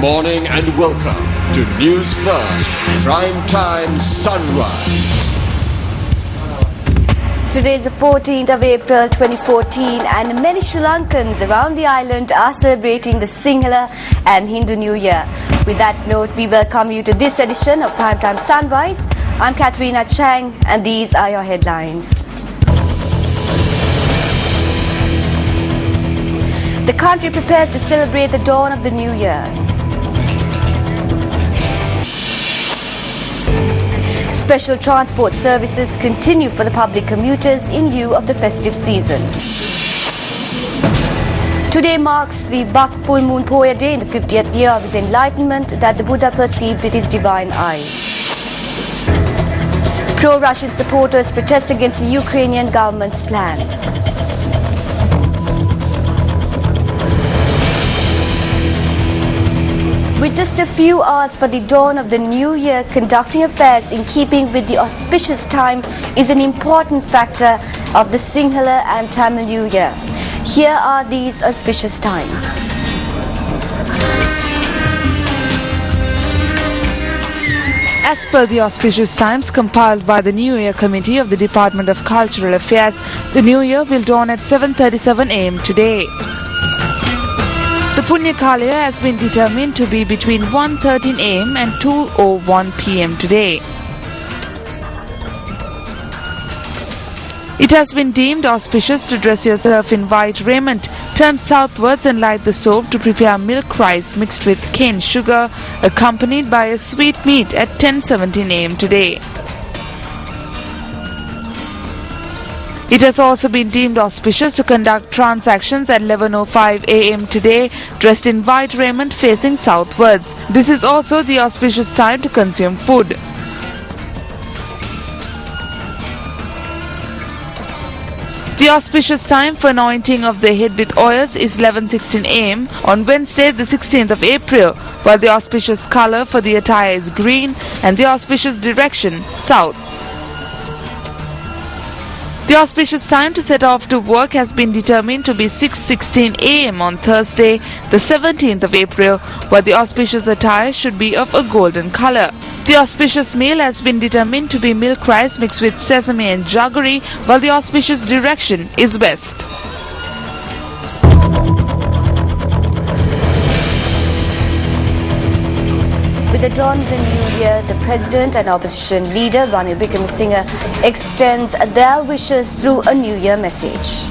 morning and welcome to Newsfirst Prime Time Sunrise. Today is the 14th of April 2014 and many Sri Lankans around the island are celebrating the Sinhala and Hindu New Year. With that note, we welcome you to this edition of Primetime Sunrise. I'm Katharina Chang and these are your headlines. The country prepares to celebrate the dawn of the new year. Special transport services continue for the public commuters in lieu of the festive season. Today marks the Bak full moon Poya day in the 50th year of his enlightenment that the Buddha perceived with his divine eye. Pro-Russian supporters protest against the Ukrainian government's plans. With just a few hours for the dawn of the new year, conducting affairs in keeping with the auspicious time is an important factor of the Sinhala and Tamil New Year. Here are these auspicious times. As per the auspicious times compiled by the New Year Committee of the Department of Cultural Affairs, the New Year will dawn at 7:37 am today. The Punya Kalaya has been determined to be between 1:13 am and 2:01 pm today. It has been deemed auspicious to dress yourself in white raiment, turn southwards and light the stove to prepare milk rice mixed with cane sugar, accompanied by a sweet meat at 10:17 am today. It has also been deemed auspicious to conduct transactions at 11:05 am today, dressed in white raiment facing southwards. This is also the auspicious time to consume food. The auspicious time for anointing of the head with oils is 11:16 am on Wednesday the 16th of April, while the auspicious color for the attire is green and the auspicious direction south. The auspicious time to set off to work has been determined to be 6:16 am on Thursday, the 17th of April, while the auspicious attire should be of a golden color. The auspicious meal has been determined to be milk rice mixed with sesame and jaggery, while the auspicious direction is west. With the dawn of the new year, the President and Opposition Leader Ranil Wickremesinghe extends their wishes through a New Year message.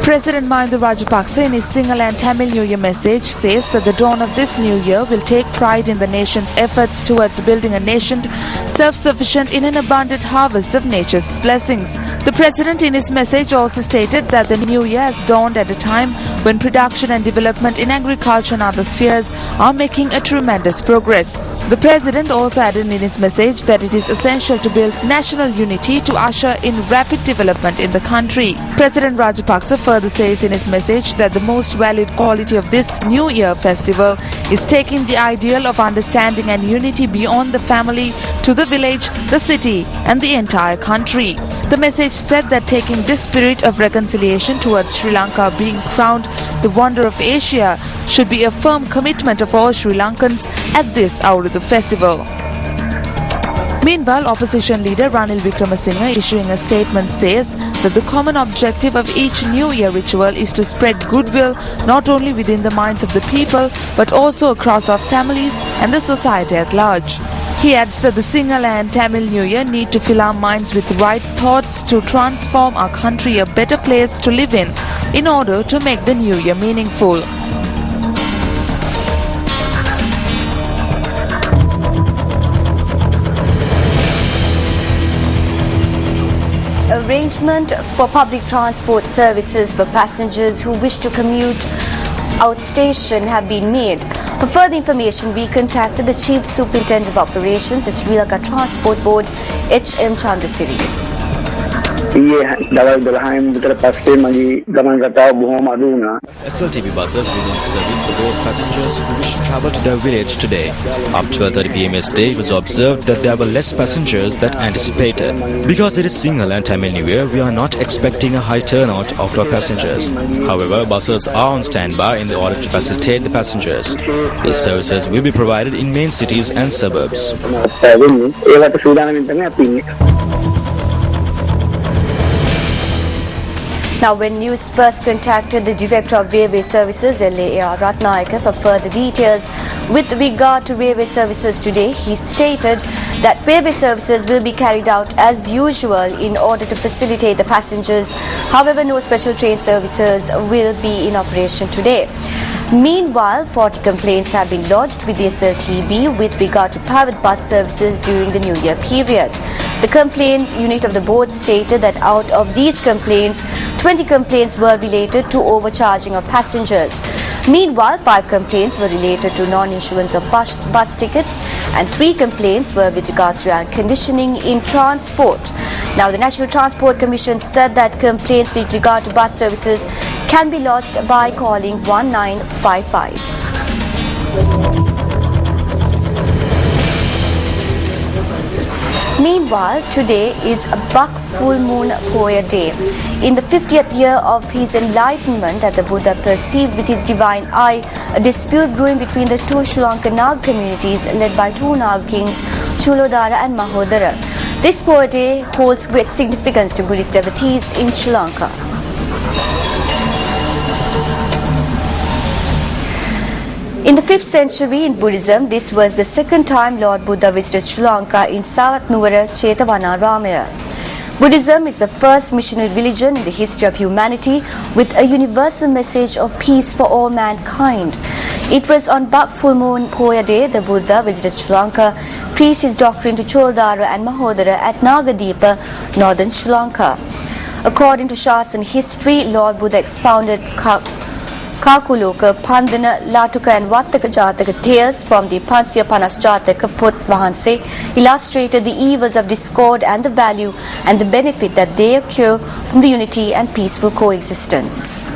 President Mahinda Rajapaksa in his Sinhala and Tamil New Year message says that the dawn of this new year will take pride in the nation's efforts towards building a nation self-sufficient in an abundant harvest of nature's blessings. The President in his message also stated that the new year has dawned at a time when production and development in agriculture and other spheres are making a tremendous progress. The President also added in his message that it is essential to build national unity to usher in rapid development in the country. President Rajapaksa further says in his message that the most valued quality of this New Year festival is taking the ideal of understanding and unity beyond the family to the village, the city and the entire country. The message said that taking this spirit of reconciliation towards Sri Lanka being crowned the wonder of Asia should be a firm commitment of all Sri Lankans at this Aurudhu festival. Meanwhile, opposition leader Ranil Wickremesinghe issuing a statement says that the common objective of each New Year ritual is to spread goodwill not only within the minds of the people but also across our families and the society at large. He adds that the Sinhala and Tamil New Year need to fill our minds with right thoughts to transform our country a better place to live in order to make the New Year meaningful. Arrangement for public transport services for passengers who wish to commute outstation have been made. For further information, we contacted the Chief Superintendent of Operations, the Sri Lanka Transport Board, H.M. Chandrasiri. SLTV buses resumed service for those passengers who wish to travel to their village today. Up 12:30 p.m. yesterday, it was observed that there were less passengers than anticipated. Because it is Sinhala and Tamil New Year, we are not expecting a high turnout of our passengers. However, buses are on standby in order to facilitate the passengers. These services will be provided in main cities and suburbs. Now, when News First contacted the Director of Railway Services, LAR Ratnayaka, for further details with regard to railway services today, he stated that railway services will be carried out as usual in order to facilitate the passengers. However, no special train services will be in operation today. Meanwhile, 40 complaints have been lodged with the SLTB with regard to private bus services during the New Year period. The complaint unit of the board stated that out of these complaints, 20 complaints were related to overcharging of passengers. Meanwhile, 5 complaints were related to non-issuance of bus tickets and 3 complaints were with regards to air conditioning in transport. Now, the National Transport Commission said that complaints with regard to bus services can be lodged by calling 1955. Meanwhile, today is a Buck Full Moon Poya Day. In the 50th year of his enlightenment that the Buddha perceived with his divine eye, a dispute brewing between the two Sri Lankan Nag communities led by two Nag kings, Chulodara and Mahodara. This Poya Day holds great significance to Buddhist devotees in Sri Lanka. In the 5th century in Buddhism, this was the second time Lord Buddha visited Sri Lanka in Savat Nuwara Chetavanaramaya. Buddhism is the first missionary religion in the history of humanity with a universal message of peace for all mankind. It was on Buck Full Moon Poya Day the Buddha visited Sri Lanka, preached his doctrine to Choldara and Mahodara at Nagadeepa, northern Sri Lanka. According to Shasan history, Lord Buddha expounded Kakuloka, Pandana, Latuka and Vattaka Jataka tales from the Pansya Panas Jataka Put Vahanse illustrated the evils of discord and the value and the benefit that they accrue from the unity and peaceful coexistence.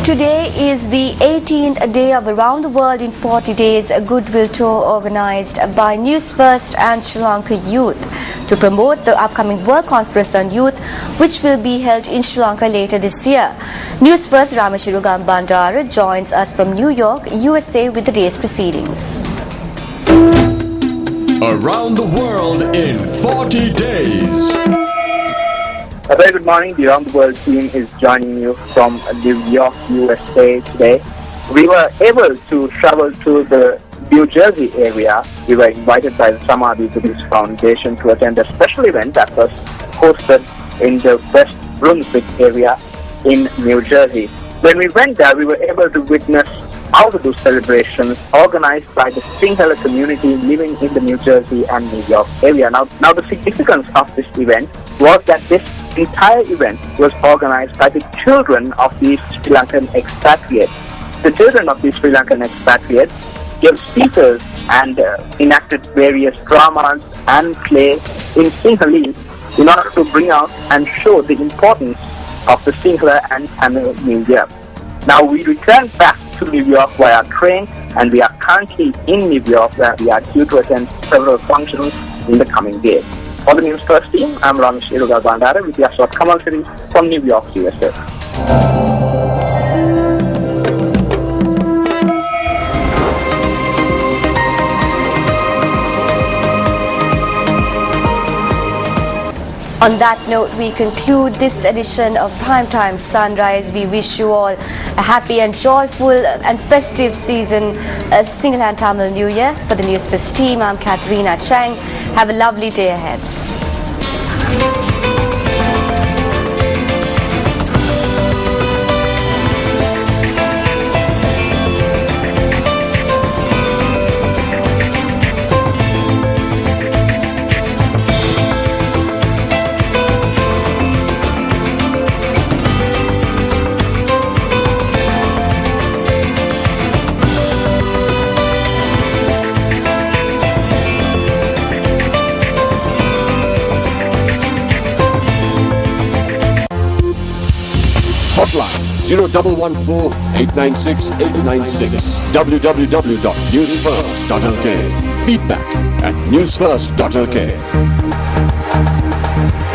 Today is the 18th day of Around the World in 40 Days, a goodwill tour organized by Newsfirst and Sri Lanka Youth to promote the upcoming World Conference on Youth, which will be held in Sri Lanka later this year. Newsfirst Ramashirugam Bandara joins us from New York, USA with the day's proceedings. Around the World in 40 Days. A very good morning. The Around the World team is joining you from New York, USA today. We were able to travel to the New Jersey area. We were invited by the Samadhi Buddhist Foundation to attend a special event that was hosted in the West Brunswick area in New Jersey. When we went there, we were able to witness outdoor celebrations organized by the Sinhala community living in the New Jersey and New York area. Now the significance of this event was that this entire event was organized by the children of these Sri Lankan expatriates. The children of these Sri Lankan expatriates gave speeches and enacted various dramas and play in Sinhalese in order to bring out and show the importance of the Sinhala and Tamil New Year. Now we returned back to New York via train and we are currently in New York where we are due to attend several functions in the coming days. For the Newsfirst team, I'm Ramesh Iruga Bandara with Yaswat Kamal Siri from New York, USA. On that note, we conclude this edition of Primetime Sunrise. We wish you all a happy and joyful and festive season, Sinhala and Tamil New Year. For the Newsfirst team, I'm Katharina Chang. Have a lovely day ahead. 0114 896 896. www.newsfirst.lk. Feedback at newsfirst.lk.